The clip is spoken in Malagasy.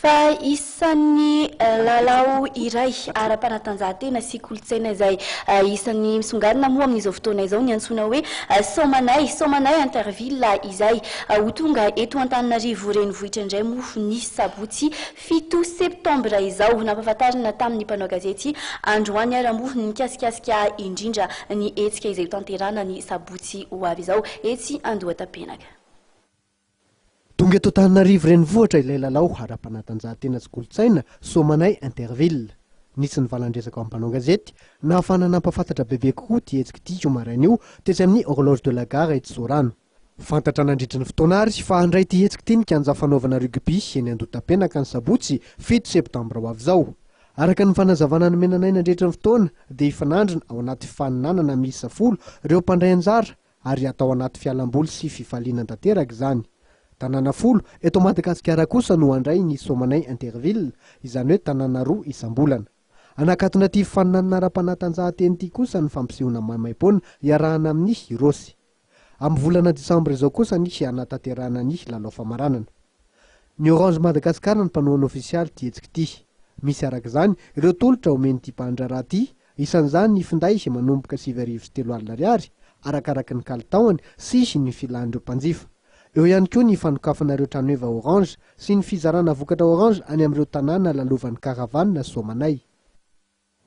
Fa isan'ny lalao iray ara-panatanjahantena sy kolontsaina izay isan'ny misongadina moa amin'izao fotoana izao ny antsoina hoe Somanay Interville izay ho tonga eto Antananarivo renivohitra indray moa ny sabotsy 7 septambra izao. Nampahafantarina tamin'ny mpanao gazety androany ara moa ny mikasikasika indrindra ny hetsika izay tanterana ny sabotsy ho avy izao etsy Andohatapenaka. Tonga eto Antananarivo renivohitra ilay lalao ara-panatanjahantena sy kolontsaina Somanay Interville. Nisy nivalandresaka ao ampanao gazety na ahafana nampafantatra bebe kokoa ty hetsika ity maraina io tetsy amin'ny horloge de la gare ety Sorano. Fantatra nandritra ny fotoana ary fa handray ty hetsika ity ny kianja fanaovana rugby eny Andohatapenaka ny sabotsy 7 septambra ho avy izao. Araka ny fanazavana ny menanay nandritra ny fotoana dia hifanandrina ao anaty faninanana miisa 10 ireo mpandray anjara ary atao anaty fialamboly sy fifaliana tanteraka izany. Tanàna 10 eto Madagasikara kosa no handray ny Somanay Interville, izany hoe tanàna 2 isam-bolana. Anakatona ty faninanana ara-panatanjahantena ity kosa ny fampisehoana maimaimpoana iarahana amin'ny Hirosy. Amin'ny volana Desambra izao kosa nisy hanatanterahana ny lalao famaranana. Ny Orange Madagasikara ny mpanohana ofisialy ty hetsika ity. Misy arak'izany ireo tolotra omeny ty mpandraraha ty, isan'izany ny finday izay manomboka 7,3 ariary arakaraka ny kalitaony sy ny filan'ireo mpanjifa. Eo ihany koa ny fanokafanareo tranoeva Orange sy ny fizarana vokatra Orange any amin'ireo tanàna lalovan'ny Karavanna Somanay.